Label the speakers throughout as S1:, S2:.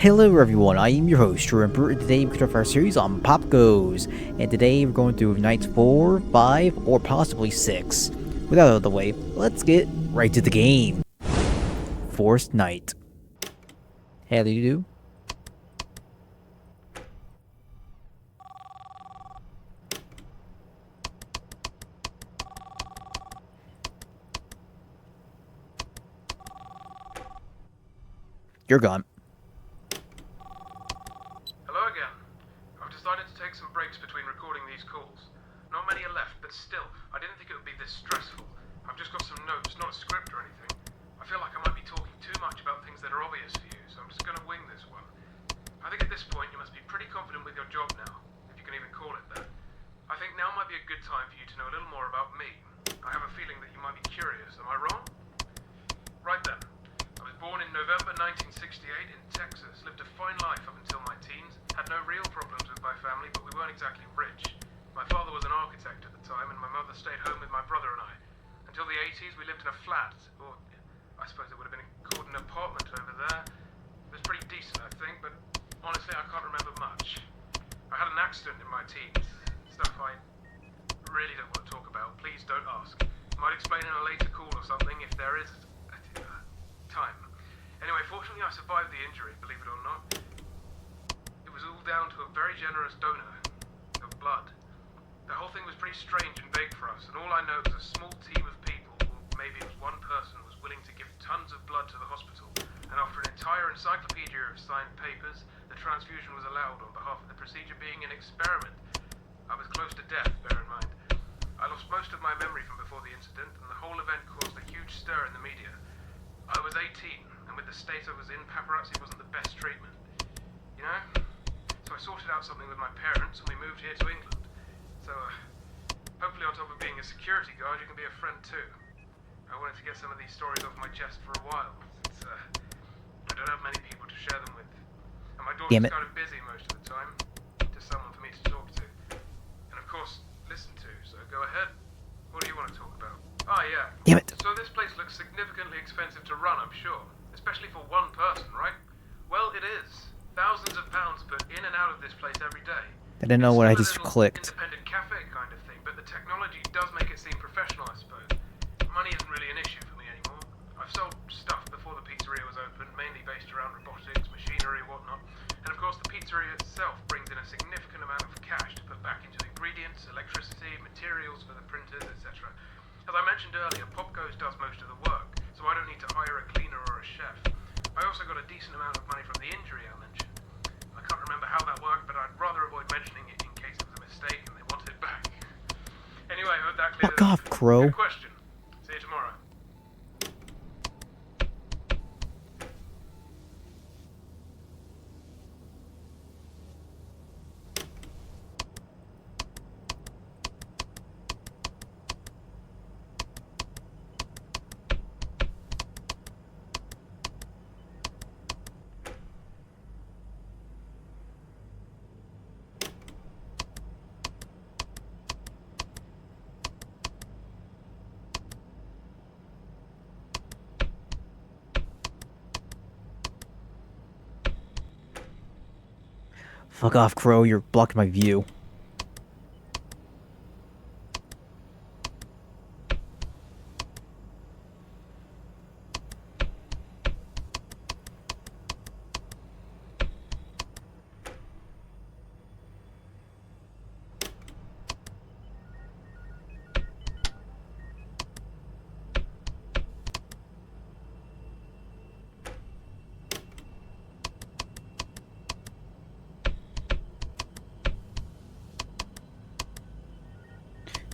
S1: Hello everyone, I am your host, True Emperor, and today we continue our series on Popgoes, and today we're going through nights 4, 5, or possibly 6. With that out of the way, let's get right to the game. Forced Night. How do you do? You're gone.
S2: Hello again. I've decided to take some breaks between recording these calls. Not many are left, but still, I didn't think it would be this stressful. I've just got some notes, not a script or anything. I feel like I might be talking too much about things that are obvious for you, so I'm just gonna wing this one. I think at this point you must be pretty confident with your job now, if you can even call it that. I think now might be a good time for you to know a little more about me. I have a feeling that you might be curious, am I wrong? Right then. I was born in November 1968 in Texas, lived a fine life up until my teens, had no real problems with my family, but we weren't exactly rich. My father was an architect at the time, and my mother stayed home with my brother and I. Until the 80s, we lived in a flat, or I suppose it would have been called an apartment over there. It was pretty decent, I think, but honestly, I can't remember much. I had an accident in my teens, stuff I really don't want to talk about. Please don't ask. Might explain in a later call or something if there is time. Anyway, fortunately I survived the injury, believe it or not. It was all down to a very generous donor of blood. The whole thing was pretty strange and vague for us, and all I know is a small team of people, or maybe it was one person, was willing to give tons of blood to the hospital, and after an entire encyclopedia of signed papers, the transfusion was allowed on behalf of the procedure being an experiment. I was close to death, bear in mind. I lost most of my memory from before the incident, and the whole event caused a huge stir in the media. I was 18, and with the state I was in, paparazzi wasn't the best treatment. You know? So I sorted out something with my parents, and we moved here to England. So, hopefully on top of being a security guard, you can be a friend too. I wanted to get some of these stories off my chest for a while, since I don't have many people to share them with. And my daughter's kind of busy most of the time, just someone for me to talk to. And of course, listen to, so go ahead. What do you want to talk about? Oh yeah.
S1: Damn it.
S2: So this place looks significantly expensive to run, I'm sure. Especially for one person, right? Well, it is. Thousands of pounds put in and out of this place every day.
S1: I didn't know what I
S2: It's
S1: just
S2: still a little
S1: clicked.
S2: independent cafe kind of thing, but the technology does make it seem professional, I suppose. Money isn't really an issue for me anymore. I've sold stuff before the pizzeria was open, mainly based around robotics, machinery, whatnot. And of course, the pizzeria itself brings in a significant amount of cash to put back into ingredients, electricity, materials for the printers, etc. As I mentioned earlier, Popgoes does most of the work, so I don't need to hire a cleaner or a chef. I also got a decent amount of money from the injury I mentioned. I can't remember how that worked, but I'd rather avoid mentioning it in case it was a mistake and they wanted it back. Anyway, I hope that cleared it
S1: Fuck off,
S2: up.
S1: Crow.
S2: Good question. See you tomorrow.
S1: Fuck off, Crow, you're blocking my view.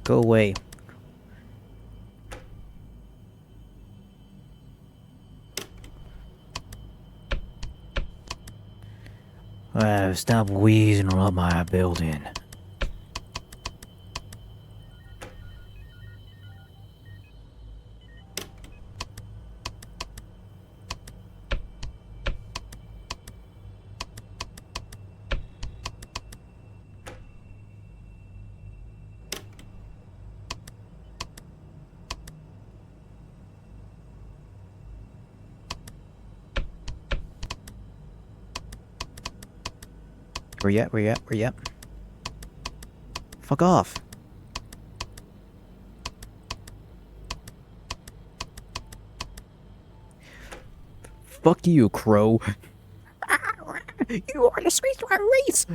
S1: Go away. Stop wheezing around my building. Where you at? Where you at? Where you at? Fuck off. Fuck you, crow. You are the space to our race.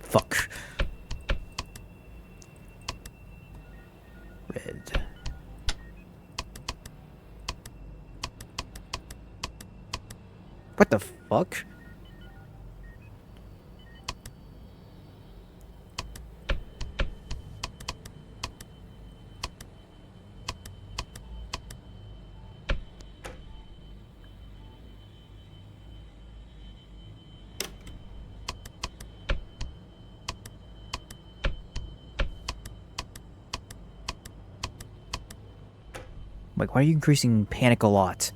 S1: Fuck. Red. What the fuck? Like, why are you increasing panic a lot?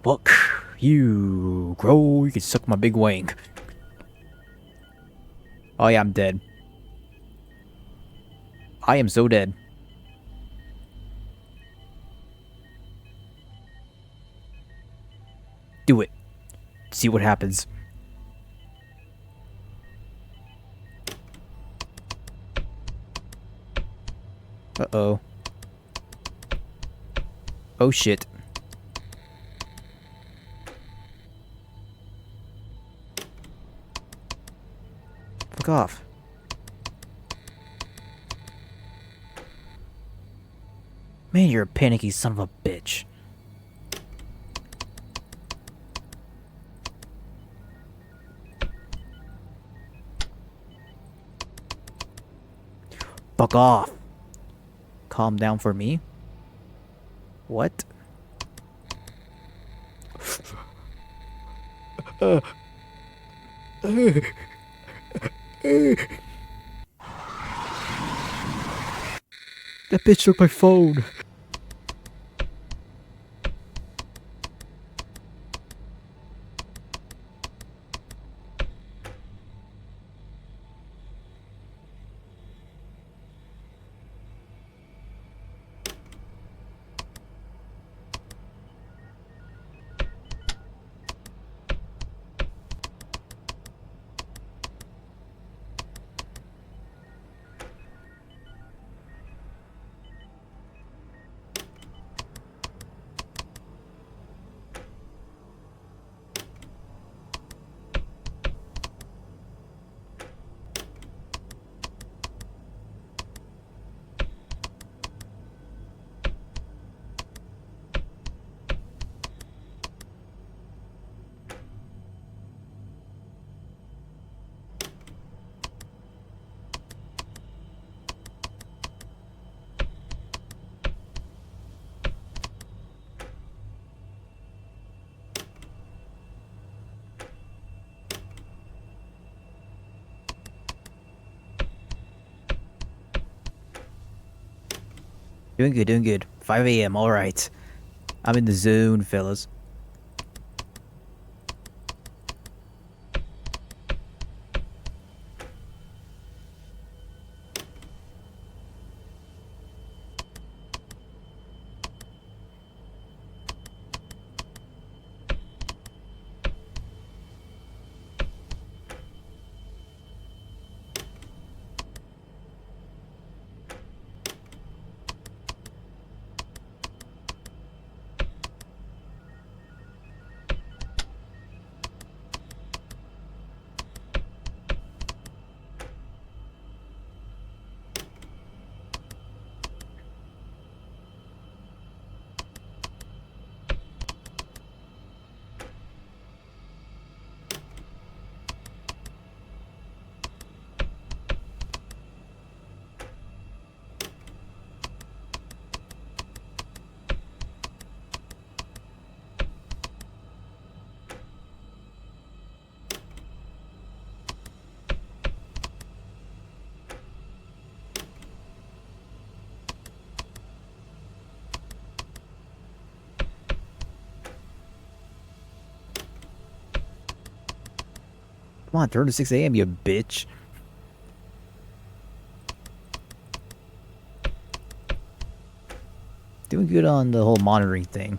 S1: Fuck you, crow. You can suck my big wang. Oh yeah, I'm dead. I am so dead. Do it. See what happens. Uh-oh. Oh shit. Fuck off. Man, you're a panicky son of a bitch. Fuck off. Calm down for me. What? That bitch took my phone. Doing good, doing good. 5 a.m. Alright. I'm in the zone, fellas. Come on, turn to 6 a.m., you bitch. Doing good on the whole monitoring thing.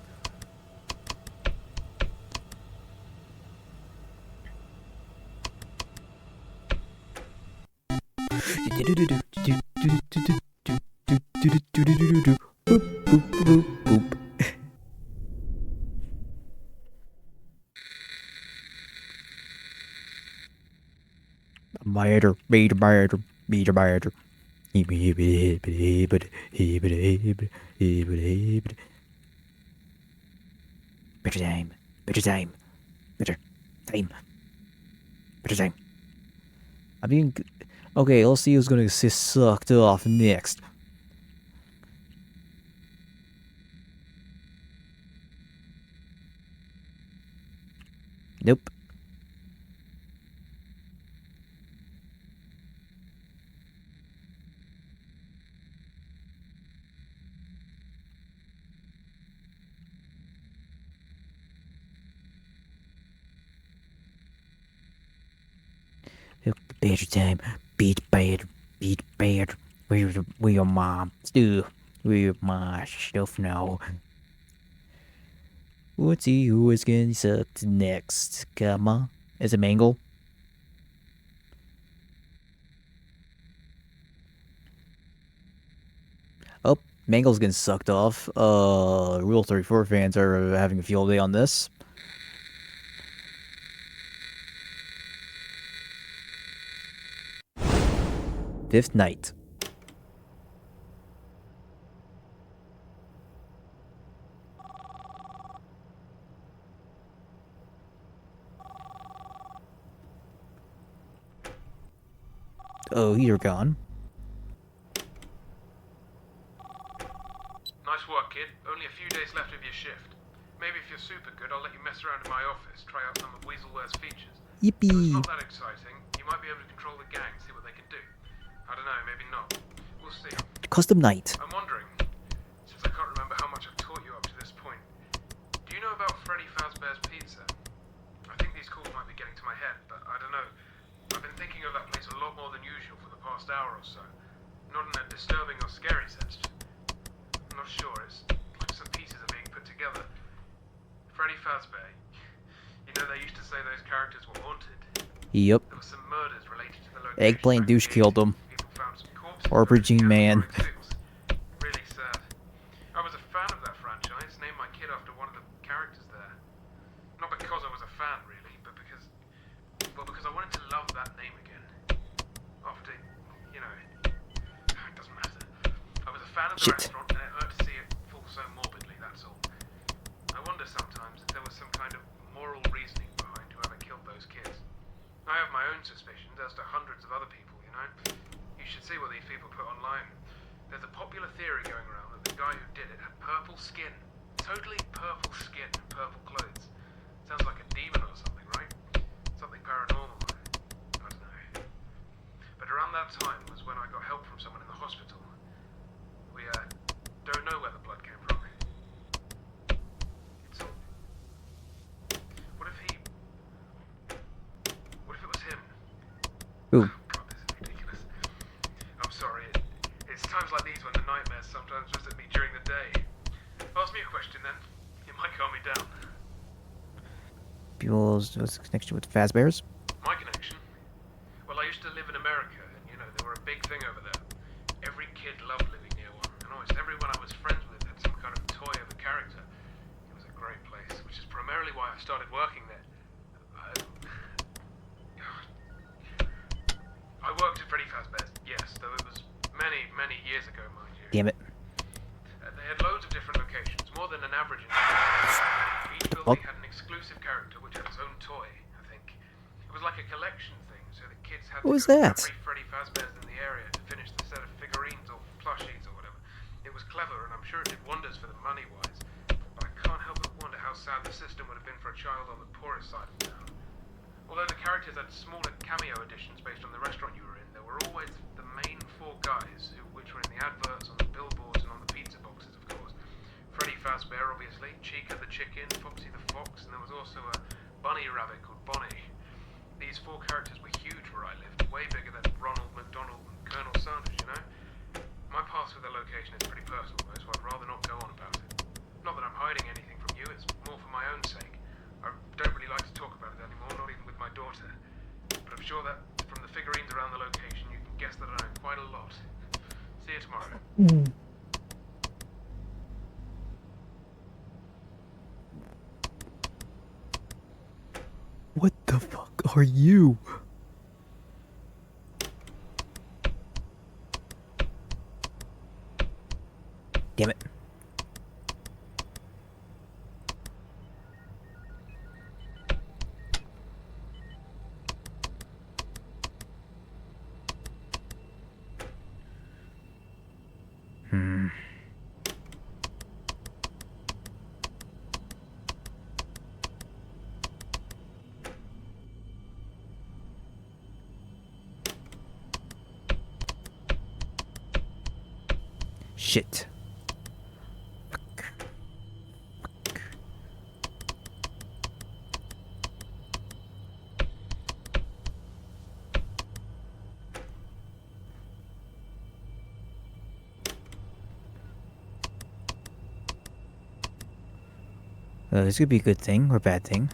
S1: Better time. Better time. Better time. Better time. I mean, okay, let's see who's gonna get sucked off next. Nope. Better time. Beat bad. Beat bad. Where your mom? Stu. Where my stuff now? Let's see who is getting sucked next. Come on. Is it Mangle? Oh, Mangle's getting sucked off. Rule 34 fans are having a field day on this. Fifth night. Oh, you're gone.
S2: Nice work, kid. Only a few days left of your shift. Maybe if you're super good, I'll let you mess around in my office, try out some of Weaselware's features.
S1: Yippee.
S2: If it's not that exciting, you might be able to control the gang, see what they can do. I don't know, maybe not. We'll see.
S1: Custom night.
S2: I'm wondering, since I can't remember how much I've taught you up to this point, do you know about Freddy Fazbear's Pizza? I think these calls might be getting to my head, but I don't know. I've been thinking of that place a lot more than usual for the past hour or so. Not in a disturbing or scary sense. I'm not sure. It's like some pieces are being put together. Freddy Fazbear. You know they used to say those characters were haunted.
S1: Yep.
S2: There were some murders related to the location.
S1: Eggplant douche killed them.
S2: People found some corpses.
S1: Aubergine man.
S2: Really sad. I was a fan of that franchise. Named my kid after one of the characters there. Not because I was a fan, really, but because I wanted to love that name again. After, you know, it doesn't matter. I was a fan of the restaurant, and it hurt to see it fall so morbidly, that's all. I wonder sometimes if there was some kind of moral reasoning behind whoever killed those kids. I have my own suspicions, as to hundreds of other people, you know? You should see what these people put online. There's a popular theory going around that the guy who did it had purple skin. Totally purple skin and purple clothes. Sounds like a demon or something, right? Something paranormal. I don't know. But around that time was when I got help from someone in the hospital. We, don't know where the blood came from. It's all... What if it was him?
S1: Ooh.
S2: God, this is ridiculous. I'm sorry. It's times like these when the nightmares sometimes visit me during the day. Ask me a question then. It might calm me down.
S1: People's what's the connection with Fazbear's?
S2: My connection? Well, I used to live in America, and you know, they were a big thing over there. Every kid loved living near one, and almost everyone I was friends with had some kind of toy of a character. It was a great place, which is primarily why I started working there. I worked at Freddy Fazbear's, yes, though it was many, many years ago, mind you.
S1: Damn it.
S2: They had loads of different locations, more than an average in each building had an exclusive character which had its own toy, I think. It was like a collection thing, so the kids had
S1: What
S2: to
S1: was
S2: go to
S1: that?
S2: every Freddy Fazbear's in the area to finish the set of figurines or plushies or whatever. It was clever, and I'm sure it did wonders for them money-wise, but I can't help but wonder how sad the system would have been for a child on the poorest side of town. Although the characters had smaller cameo editions based on the restaurant you were in, there were always the main four guys, which were in the adverts, on the billboards, and on the pizza boxes, of course. Freddy Fazbear, obviously, Chica the chicken, Foxy the fox, and there was also a bunny rabbit called Bonnie. These four characters were huge where I lived, way bigger than Ronald McDonald and Colonel Sanders, you know? My past with the location is pretty personal, though, so I'd rather not go on about you tomorrow.
S1: What the fuck are you? Damn it. Shit. This could be a good thing or a bad thing.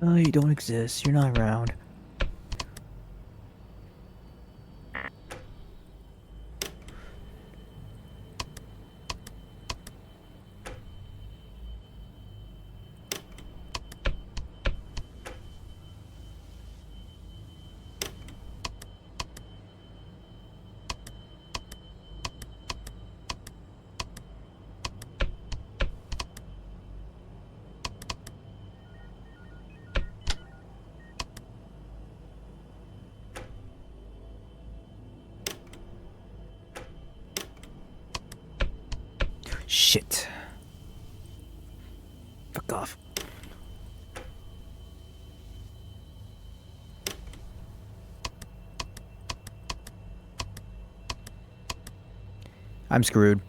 S1: Oh, you don't exist. You're not around. Shit. Fuck off. I'm screwed.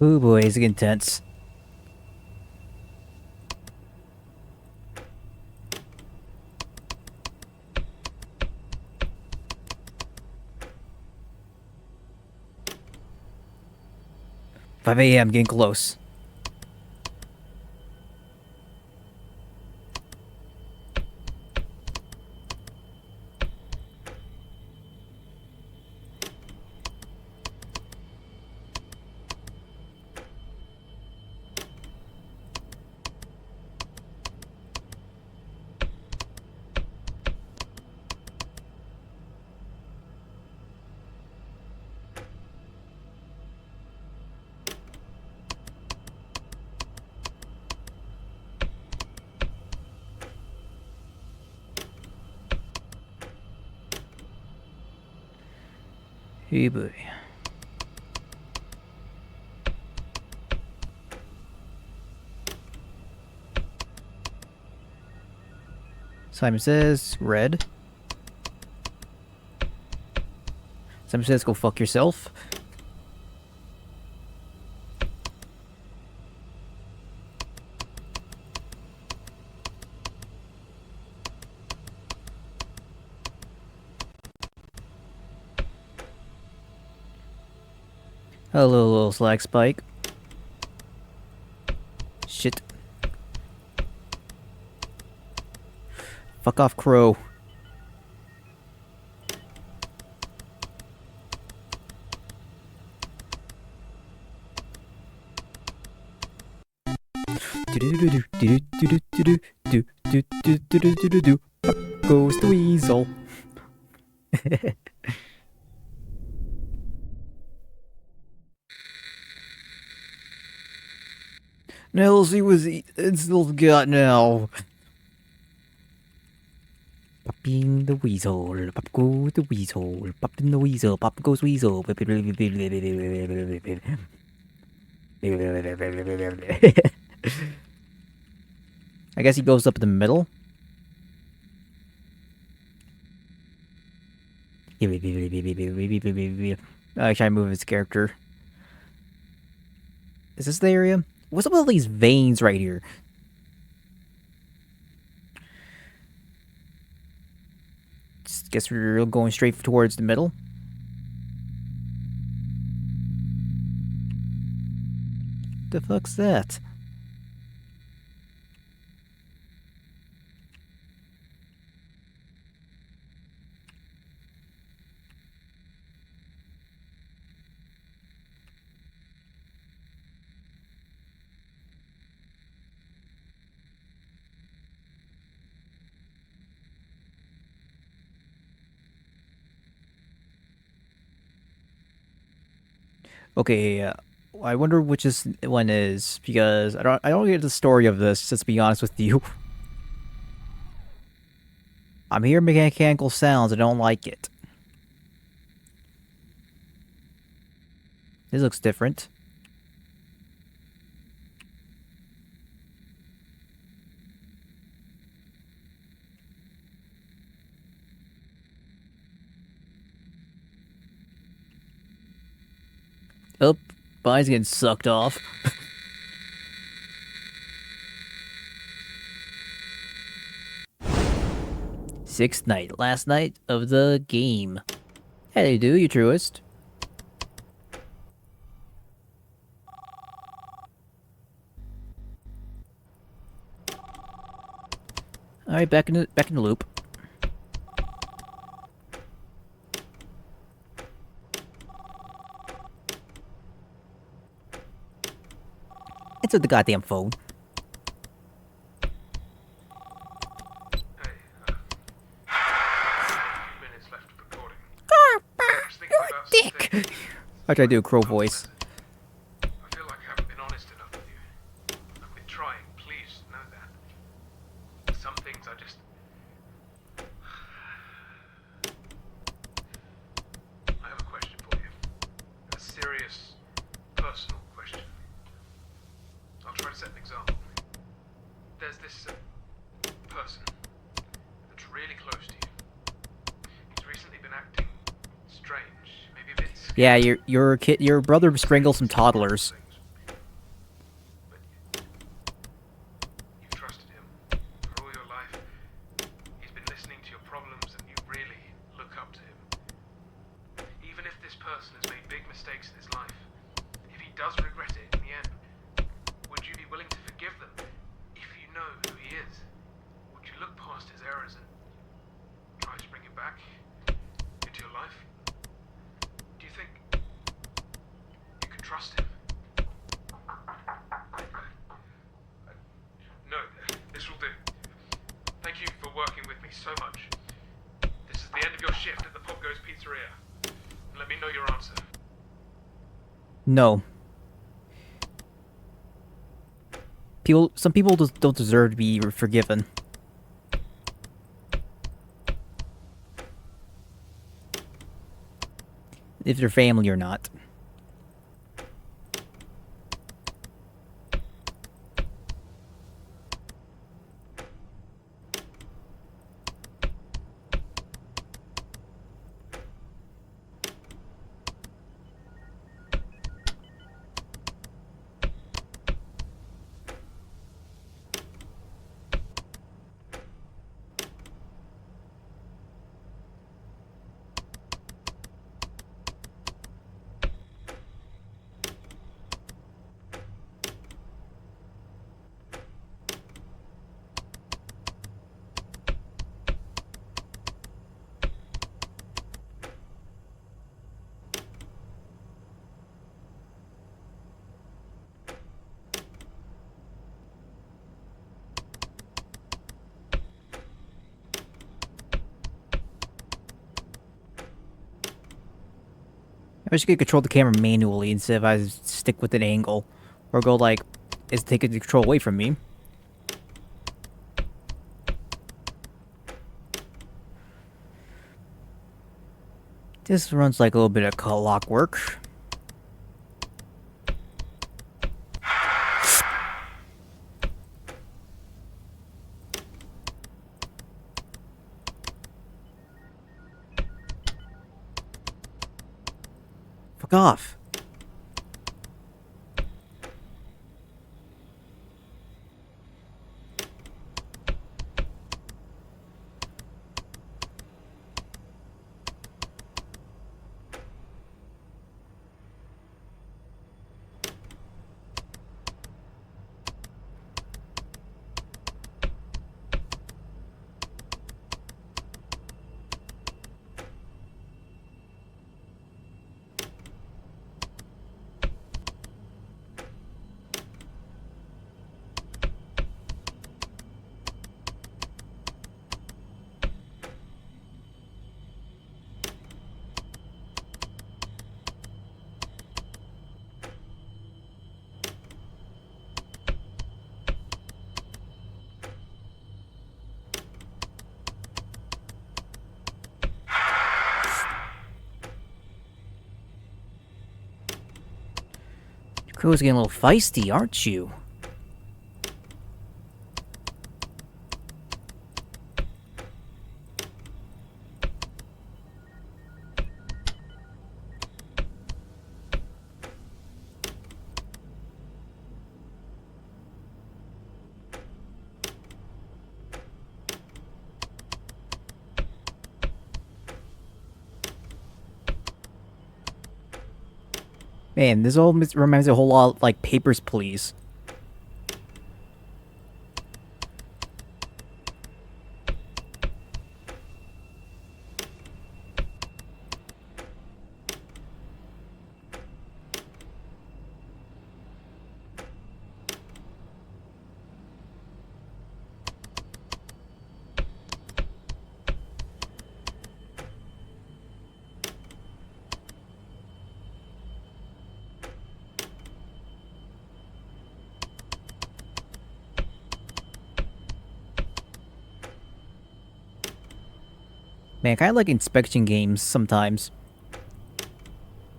S1: Ooh boy, it's getting tense. "5 a.m. getting close." Hey boy. Simon says, red. Simon says, go fuck yourself. Hello, little slag spike. Shit. Fuck off, crow. Up goes the weasel. Nelsy was it's still got now. Popping the weasel, pop goes the weasel, popping the weasel, pop goes weasel. I guess he goes up in the middle. I try to move his character. Is this the area? What's up with all these veins right here? Guess we're going straight towards the middle. The fuck's that? Okay, I wonder which one is, because I don't get the story of this, just to be honest with you. I'm hearing mechanical sounds, I don't like it. This looks different. Oh, mine's getting sucked off. Sixth night, last night of the game. How do you do, you truest? Alright, back in the loop. Answer the goddamn phone.
S2: Minutes left of recording.
S1: You're a dick! I try to do a crow voice.
S2: I feel like I haven't been honest enough with you. I've been trying, please know that. Some things I just... I have a question for you. A serious, personal question. I'll try to set an example. There's this person that's really close to you. He's recently been acting strange, maybe a bit scared.
S1: Yeah, your brother strangled some toddlers.
S2: mistakes in his life, if he does regret it in the end, would you be willing to forgive them if you know who he is? Would you look past his errors and try to bring him back into your life? Do you think you can trust him? No, this will do. Thank you for working with me so much. This is the end of your shift at the Popgoes Pizzeria. Let me know your answer.
S1: No. Some people just don't deserve to be forgiven. If they're family or not. I wish you could control the camera manually instead of I stick with an angle. Or go like, it's taking the control away from me. This runs like a little bit of clockwork. Fuck off. Crow's getting a little feisty, aren't you? Man, this all reminds me a whole lot of, like, Papers, Please. Man, I kind of like inspection games sometimes.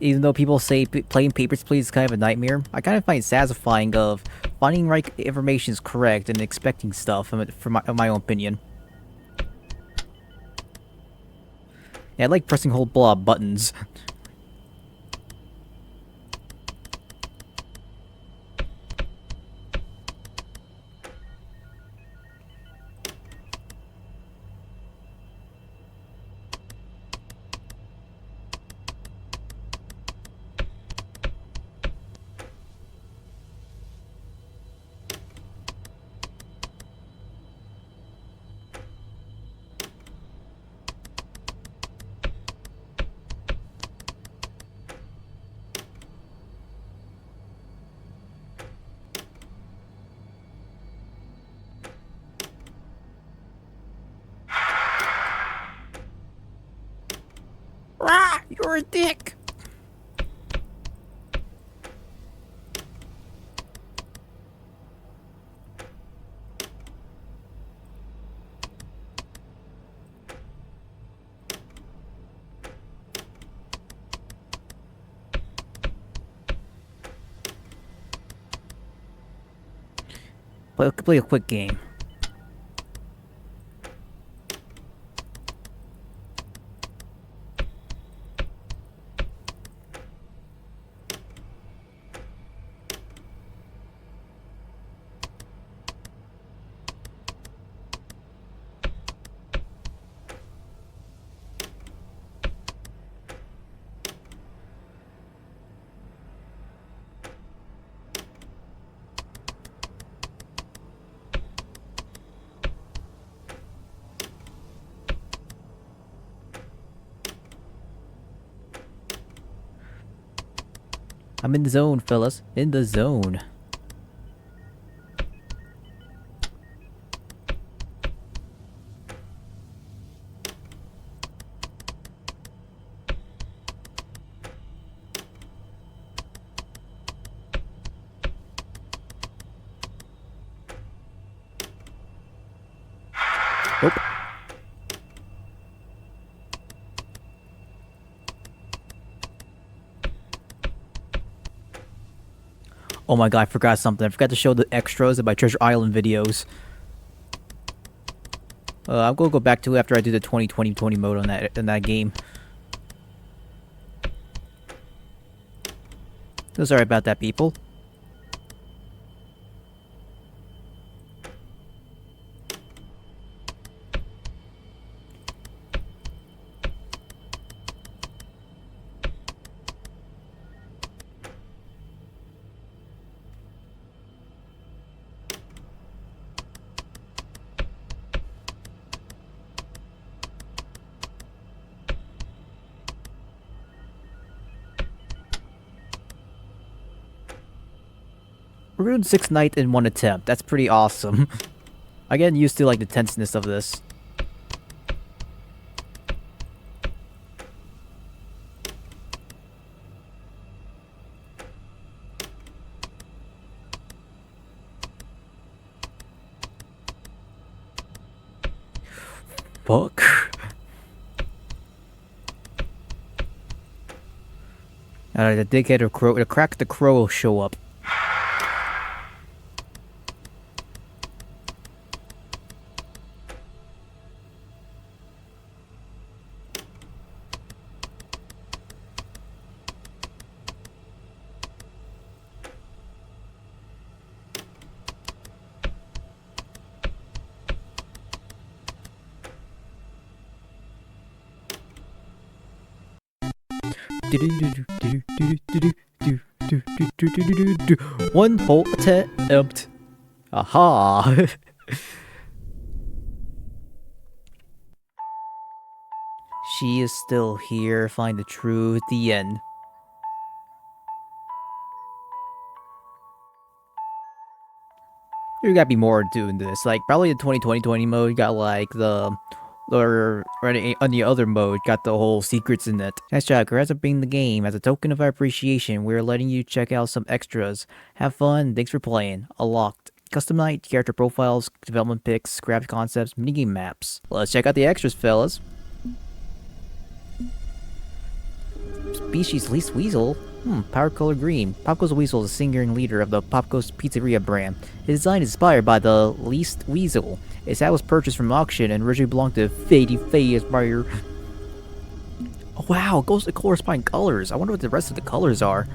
S1: Even though people say playing Papers, Please is kind of a nightmare, I kind of find it satisfying of finding right information is correct and expecting stuff, in my own opinion. Yeah, I like pressing whole blob buttons. You're a dick! Play a quick game. I'm in the zone, fellas. In the zone. Nope. Oh my god, I forgot something. I forgot to show the extras in my Treasure Island videos. I'm gonna go back to it after I do the 20-20-20 mode on that game. So sorry about that, people. We're doing 6 nights in 1 attempt. That's pretty awesome. I'm getting used to like the tenseness of this. Fuck. The dickhead or crow, the crack the crow will show up. One whole attempt. Aha! She is still here. Find the truth. The end. There gotta be more doing this. Like, probably the 20-20-20 mode, you got like or on the other mode, got the whole secrets in it. Nice job, congrats on beating the game. As a token of our appreciation, we're letting you check out some extras. Have fun, thanks for playing. Unlocked. Custom night, character profiles, development picks, scrap concepts, minigame maps. Let's check out the extras, fellas. Species least weasel? Power color green. Popgoes Weasel is the singer and leader of the Popgoes Pizzeria brand. His design is inspired by the least weasel. His hat was purchased from auction and originally belonged to Fady Faye buyer. Oh wow, it goes to corresponding colors. I wonder what the rest of the colors are.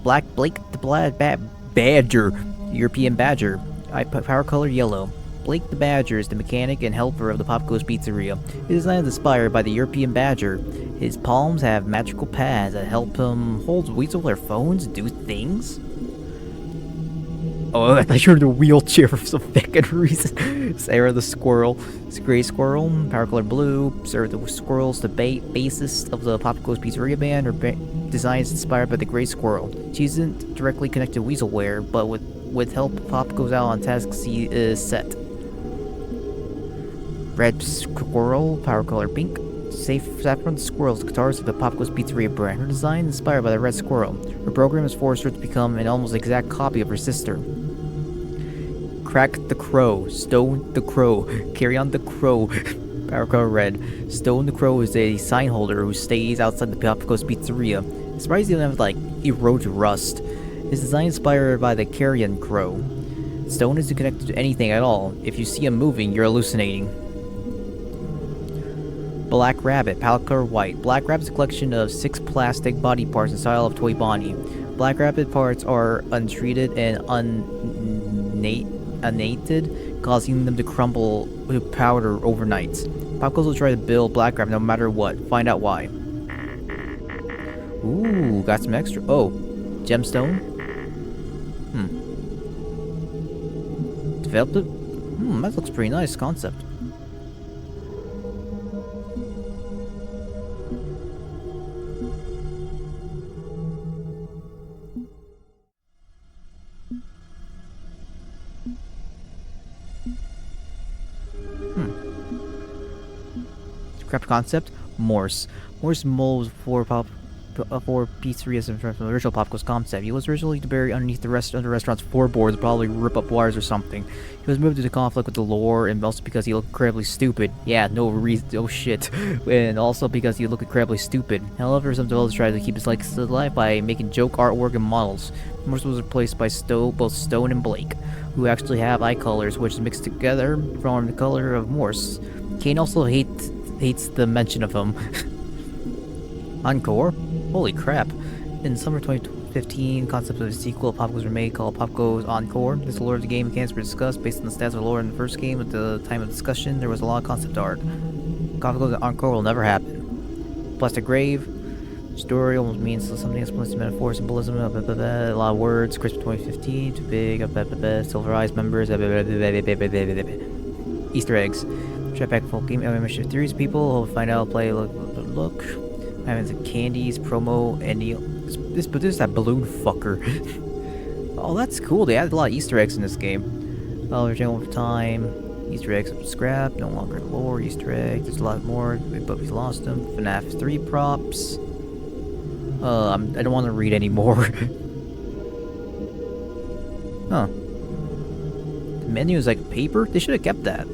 S1: Black Blake the Badger. European Badger. Power color yellow. Blake the Badger is the mechanic and helper of the Popgoes Pizzeria. His design is inspired by the European Badger. His palms have magical pads that help him hold weasel their phones, do things. Oh, I thought you were in the wheelchair for some fucking reason. Sarah the Squirrel. It's a gray squirrel, power color blue. Sarah the Squirrel's the bassist of the Popgoes Pizzeria band. Her design is inspired by the gray squirrel. She isn't directly connected to weaselware, but with help, Pop goes out on tasks he is set. Red squirrel, power color pink. Saffron Squirrel is the guitarist of the Popgoes Pizzeria brand. Her design is inspired by the red squirrel. Her program has forced her to become an almost exact copy of her sister. Crack the Crow, Stone the Crow, Carry on the Crow, Power Color Red. Stone the Crow is a sign holder who stays outside the Popgoes Pizzeria. It's surprised he doesn't have, like, erode rust. His design is inspired by the Carrion Crow. Stone isn't connected to anything at all. If you see him moving, you're hallucinating. Black Rabbit, palette color white. Black Rabbit is a collection of 6 plastic body parts in style of Toy Bonnie. Black Rabbit parts are untreated and unnated, causing them to crumble to powder overnight. Popgoes will try to build Black Rabbit no matter what. Find out why. Ooh, got some extra. Oh, gemstone? Developed it? That looks pretty nice concept. Scrap concept? Morse. Morse molds for pizzerias from the original Popgoes concept. He was originally to bury underneath the restaurant's floorboards, probably rip up wires or something. He was moved into conflict with the lore, and also because he looked incredibly stupid. Yeah, no reason, no shit. And also because he looked incredibly stupid. However, some developers tried to keep his legacy alive by making joke artwork and models. Morse was replaced by both Stone and Blake, who actually have eye colors, which mixed together form the color of Morse. Kane also hates the mention of him. Encore? Holy crap. In summer 2015, concepts of a sequel of Popgoes were made called Popgoes Encore. This lore of the game mechanics were discussed based on the stats of the lore in the first game. At the time of discussion, there was a lot of concept art. Popgoes Encore will never happen. Plastic Grave. Story almost means something explicit metaphor, symbolism, a lot of words. Christmas 2015, too big, Silver Eyes members, Easter eggs. Check back full game mission theories. People will find out, play, look. I mean, the candies, promo, and this is that balloon fucker. Oh, that's cool. They added a lot of Easter eggs in this game. Oh, there's over time. Easter eggs up scrap, no longer lore. Easter eggs, there's a lot more, but we lost them. Fnaf 3 props. I don't want to read anymore. Huh. The menu is like paper? They should have kept that.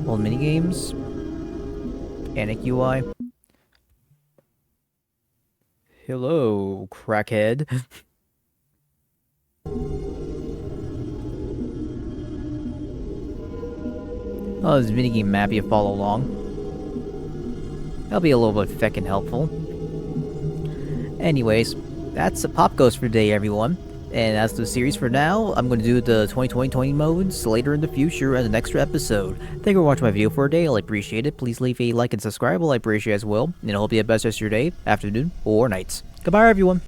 S1: Old minigames. Panic UI. Hello, crackhead. Oh, this minigame map you follow along. That'll be a little bit feckin' helpful. Anyways, that's the Popgoes for today, everyone. And as the series for now, I'm going to do the 2020 modes later in the future as an extra episode. Thank you for watching my video for a day. I appreciate it. Please leave a like and subscribe. I appreciate it as well. And I hope you have the best rest of your day, afternoon, or nights. Goodbye, everyone.